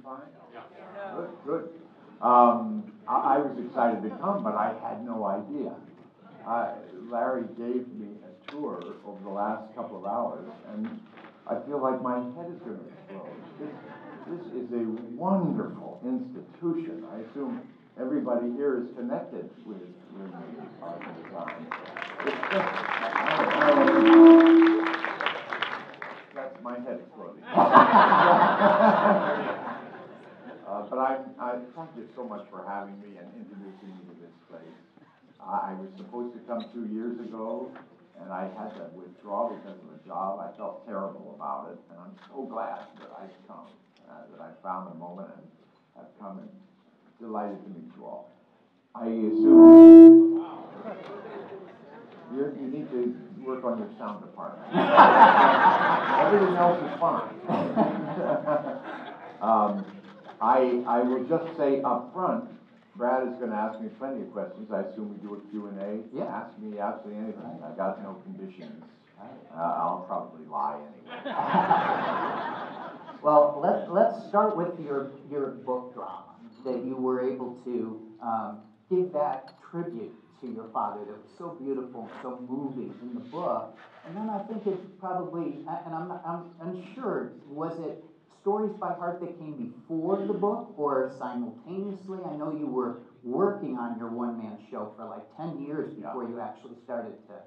fine? Yeah. Good, good. I was excited to come, but I had no idea. Larry gave me a tour over the last couple of hours, and I feel like my head is going to explode. This is a wonderful institution. I assume everybody here is connected with Ringling Art and Design. That's my head exploding. But I thank you so much for having me and introducing me to this place. I was supposed to come 2 years ago, and I had to withdraw because of a job. I felt terrible about it, and I'm so glad that I've come, that I found a moment and have come, and delighted to meet you all. I assume you need to work on your sound department. Everything else is fine. I will just say up front, Brad is going to ask me plenty of questions. I assume we do a Q&A. Yeah. Ask me absolutely anything. I got no conditions. I'll probably lie anyway. Well, let's start with your book drama, that you were able to give that tribute to your father that was so beautiful, so moving in the book. And then I think it probably, and I'm unsure, was it Stories by Heart that came before the book or simultaneously? I know you were working on your one-man show for like 10 years before you actually started to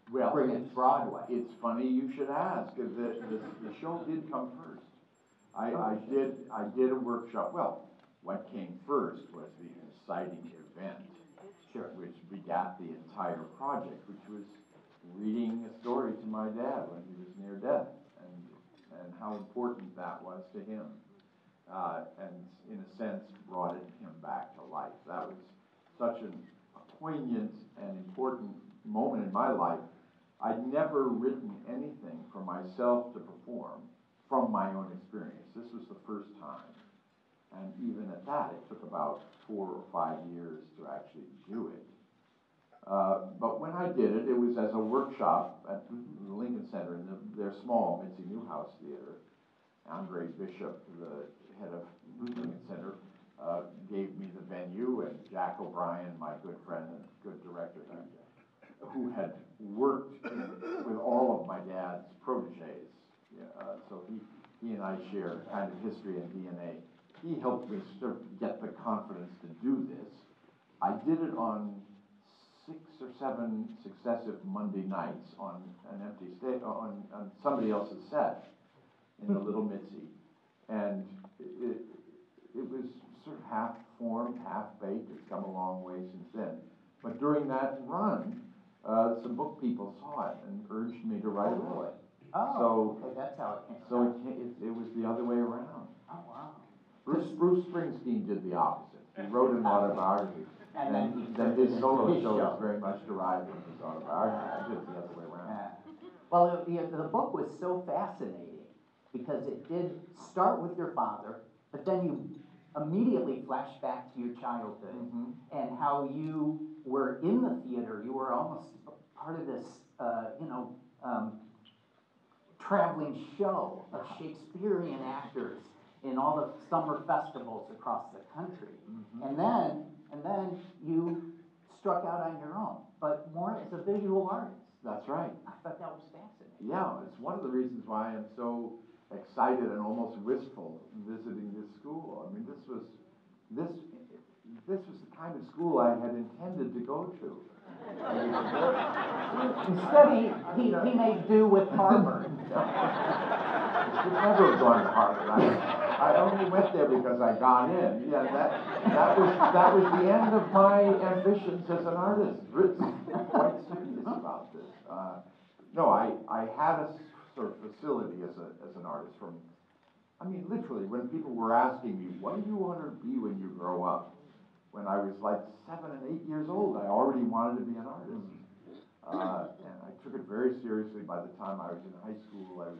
bring it to Broadway. It's funny you should ask, because the show did come first. I did a workshop. Well, what came first was the inciting event, which begat the entire project, which was reading a story to my dad when he was near death, and how important that was to him, and in a sense brought him back to life. That was such a poignant and important moment in my life. I'd never written anything for myself to perform from my own experience. This was the first time. And even at that, it took about 4 or 5 years to actually do it. But when I did it, it was as a workshop at the Lincoln Center in their small Mitzi Newhouse Theater. Andre Bishop, the head of Lincoln Center, gave me the venue, and Jack O'Brien, my good friend and good director, who had worked with all of my dad's proteges. So he and I share kind of history and DNA. He helped me sort of get the confidence to do this. I did it on 6 or 7 successive Monday nights on an empty stage, on somebody else's set in the Little Mitzi. And it was sort of half formed, half baked. It's come a long way since then. But during that run, some book people saw it and urged me to write a book. Oh, okay, that's how it came. So it was the other way around. Oh, wow. Bruce Springsteen did the opposite. He wrote an autobiography. And then his solo show was very much derived from his autobiography. I did it the other way around. Well, the book was so fascinating because it did start with your father, but then you immediately flashed back to your childhood and how you were in the theater. You were almost part of this, traveling show of Shakespearean actors in all the summer festivals across the country. And then you struck out on your own, but more as a visual artist. That's right. I thought that was fascinating. Yeah, it's one of the reasons why I'm so excited and almost wistful visiting this school. I mean, this was the kind of school I had intended to go to. Instead, he made do with Harvard. I should never have gone to Harvard. I only went there because I got in. Yeah, that was the end of my ambitions as an artist. I'm quite serious about this. No, I had a sort of facility as an artist from. I mean, literally, when people were asking me, "What do you want to be when you grow up?" When I was like 7 and 8 years old, I already wanted to be an artist. And I took it very seriously. By the time I was in high school, I was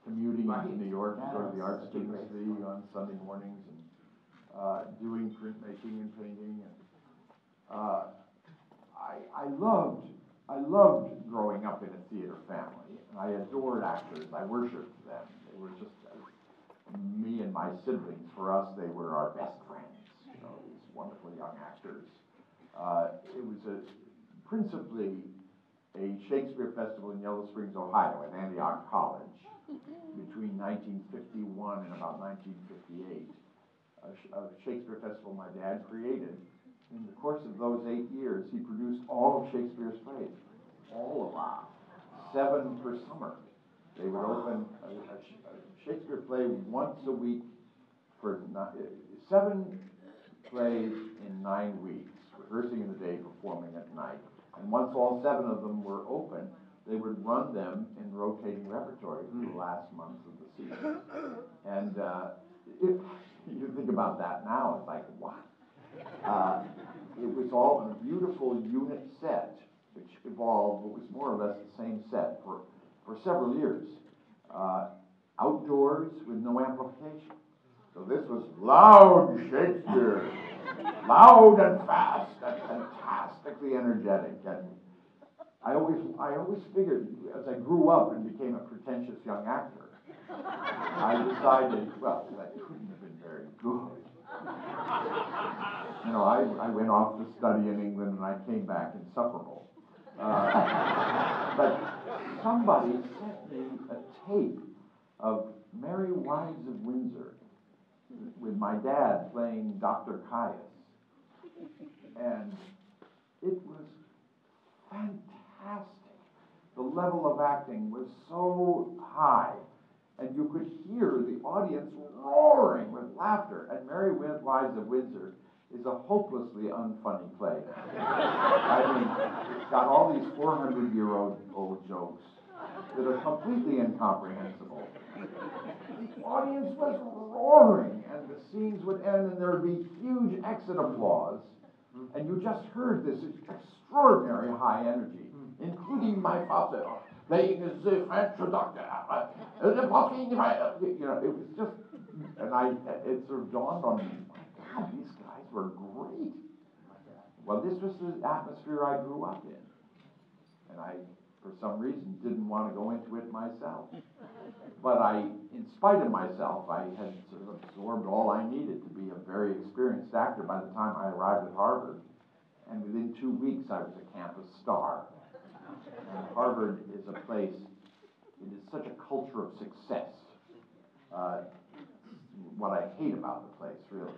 commuting into New York to go to the art students' league on Sunday mornings and doing printmaking and painting. And I loved growing up in a theater family. And I adored actors. I worshipped them. They were just me and my siblings, for us, they were our best friends. You know, these wonderful young actors. It was principally a Shakespeare festival in Yellow Springs, Ohio, at Antioch College, between 1951 and about 1958. A Shakespeare festival my dad created. In the course of those 8 years, he produced all of Shakespeare's plays. All of them. 7 per summer. They would open a Shakespeare play once a week for 7 plays in 9 weeks, rehearsing in the day, performing at night. And once all 7 of them were open, they would run them in rotating repertory for the last month of the season. And if you think about that now, it's like, what? It was all in a beautiful unit set, which evolved, but was more or less the same set for several years. Outdoors with no amplification. So this was loud Shakespeare, loud and fast and fantastically energetic. And I always figured, as I grew up and became a pretentious young actor, I decided, well, that couldn't have been very good. You know, I went off to study in England and I came back insufferable. But somebody sent me a tape of Merry Wives of Windsor with my dad playing Dr. Caius. And it was fantastic. The level of acting was so high, and you could hear the audience roaring with laughter. And Merry Wives of Windsor is a hopelessly unfunny play. I mean, it's got all these 400-year-old jokes that are completely incomprehensible. The audience was roaring, and the scenes would end, and there would be huge exit applause, and you just heard this extraordinary high energy, including my father playing as the French doctor. You know, it was just, and it sort of dawned on me, my God, these guys were great. Well, this was the atmosphere I grew up in, and I, for some reason, didn't want to go into it myself. But in spite of myself, I had sort of absorbed all I needed to be a very experienced actor by the time I arrived at Harvard. And within 2 weeks, I was a campus star. And Harvard is a place, it is such a culture of success. What I hate about the place, really.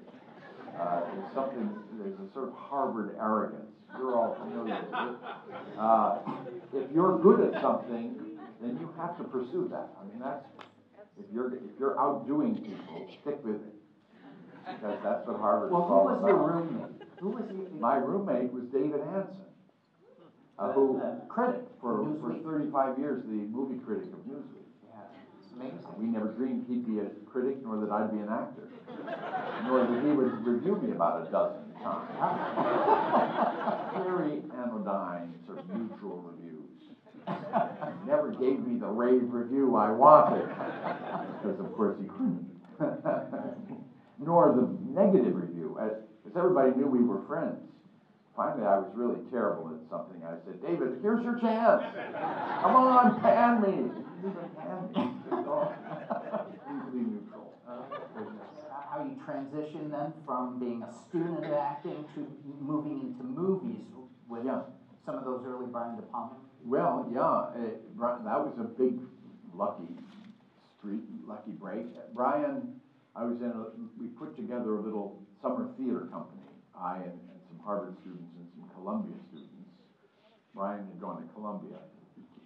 There's a sort of Harvard arrogance. You're all familiar with it. If you're good at something, then you have to pursue that. I mean, if you're outdoing people, stick with it. Because that's what Harvard is all about. Well, who was your roommate? Who was My roommate was David Hansen, who critic for 35 years, the movie critic of Newsweek. Yeah, it's amazing. We never dreamed he'd be a critic, nor that I'd be an actor, nor that he would review me about a dozen times. Very anodyne, sort of neutral reviews. Never gave me the rave review I wanted, because of course he couldn't. Nor the negative review, because everybody knew we were friends. Finally, I was really terrible at something. I said, David, here's your chance. Come on, pan me. He didn't even pan me. Completely neutral. How you transition then from being a student of acting to moving into movies with some of those early Brian De Palma? Well, yeah, that was a big lucky break. Brian, we put together a little summer theater company, I and some Harvard students and some Columbia students. Brian had gone to Columbia.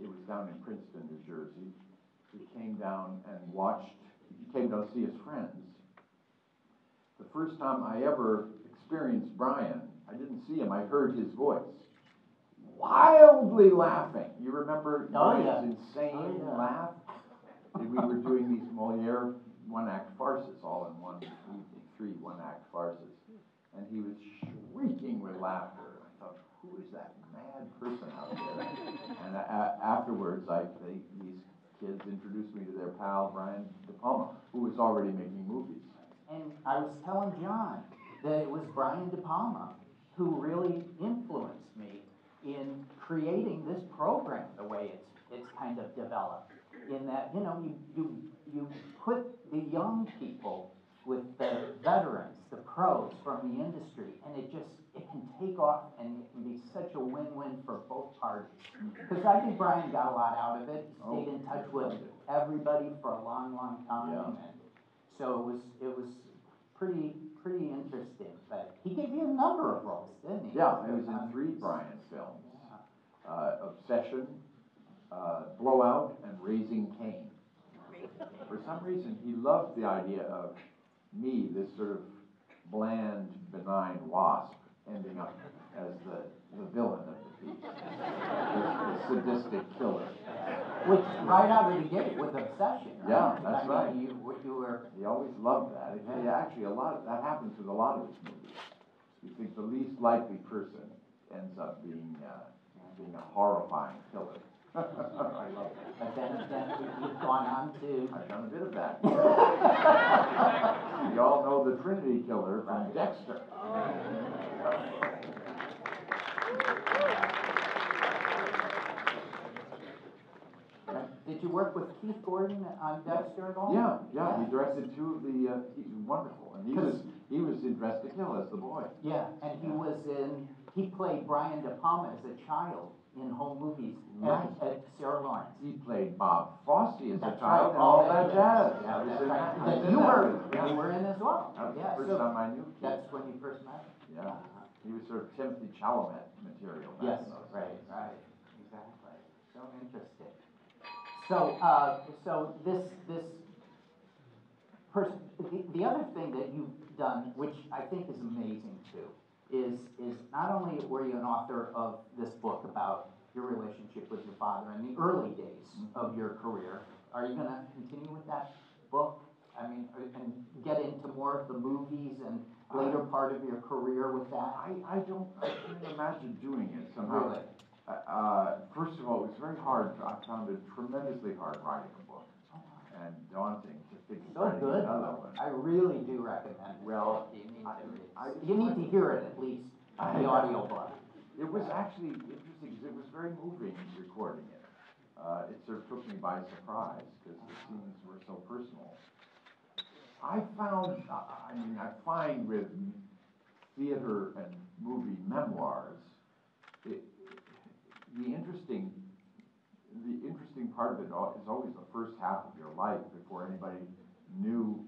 It was down in Princeton, New Jersey. He came down and he came down to see his friends. The first time I ever experienced Brian, I didn't see him, I heard his voice. Wildly laughing. You remember his insane laugh? And we were doing these Moliere one-act farces, all in one evening, 3 one-act farces. And he was shrieking with laughter. I thought, who is that mad person out there? And afterwards, these kids introduced me to their pal, Brian De Palma, who was already making movies. And I was telling John that it was Brian De Palma who really influenced me in creating this program the way it's kind of developed. in that, you know, you put the young people with the veterans, the pros from the industry, and it can take off and it can be such a win-win for both parties. Because I think Brian got a lot out of it. He stayed in touch with everybody for a long, long time. Yeah. And so it was pretty interesting. But he gave you a number of roles, didn't he? Yeah, I was in 3 Brian films. Obsession, Blowout, and Raising Cain. For some reason, he loved the idea of me, this sort of bland, benign wasp, ending up as the villain of the piece, the sadistic killer. Which, right out of the gate, with Obsession, right? Yeah, that's right. I mean, you were... He always loved that. Actually, that happens with a lot of his movies. You think the least likely person ends up being a horrifying killer. I love it. But then you've gone on to... I've done a bit of that. We all know the Trinity Killer from Dexter. Did you work with Keith Gordon on Dexter at all? Yeah. He directed 2 of the. He's wonderful, and he was in Dress to Kill as the boy. Yeah, and he played Brian De Palma as a child in home movies at Sarah Lawrence. He played Bob Fosse as a child right. and all that jazz. That you were in as well. That was the first time I knew Keith. That's when you first met him. Yeah. He was sort of Timothy Chalamet material. Yes, right, exactly. So interesting. So this person, the other thing that you've done, which I think is amazing too, is not only were you an author of this book about your relationship with your father in the early days of your career, are you going to continue with that book? I mean, and get into more of the movies and later part of your career with that? I can't imagine doing it somehow. Really? First of all, it was very hard. I found it tremendously hard writing a book, and daunting to think of writing another one. I really do recommend it. Well, you need to hear it at least, the audio book. It was actually interesting because it was very moving recording it. It sort of took me by surprise because the scenes were so personal. I find with theater and movie memoirs, the interesting part of it is always the first half of your life before anybody knew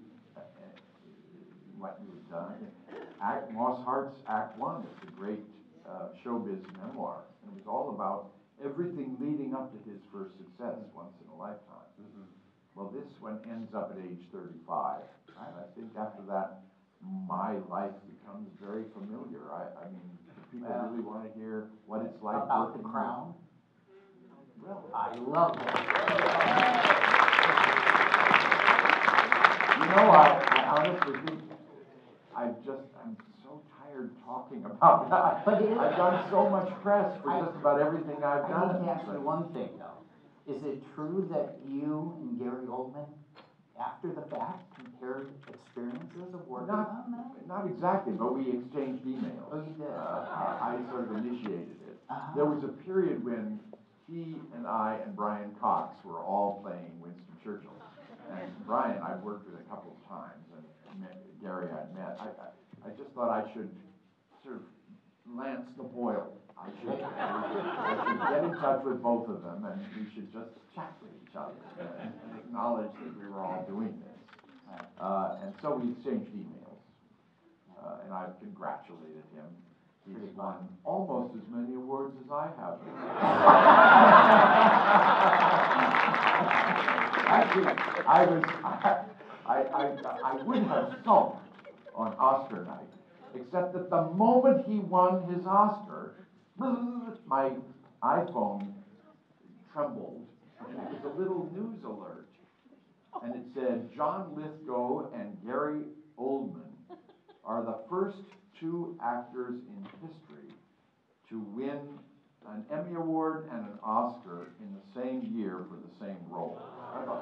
what you had done. Moss Hart's Act One is a great showbiz memoir, and it was all about everything leading up to his first success once in a lifetime. Well, this one ends up at age 35, and I think after that, my life becomes very familiar. I mean, people really want to hear what it's like about The Crown. Well, I love it. You know, I honestly think I'm so tired talking about that. But I've done so much press for just about everything I've done. I need to ask you one thing, though. Is it true that you and Gary Oldman, after the fact, compared experiences of working on that? Not exactly, but we exchanged emails. Oh, you did? I sort of initiated it. There was a period when he and I and Brian Cox were all playing Winston Churchill. And Brian I'd worked with a couple of times, and Gary I'd met. I just thought I should sort of lance the boil. I should get in touch with both of them, and we should just chat with each other and acknowledge that we were all doing this. And so we exchanged emails, and I've congratulated him. He's won almost as many awards as I have. Actually, I would have sulked on Oscar night, except that the moment he won his Oscar, my iPhone trembled, and it was a little news alert, and it said, John Lithgow and Gary Oldman are the first 2 actors in history to win an Emmy Award and an Oscar in the same year for the same role. I thought,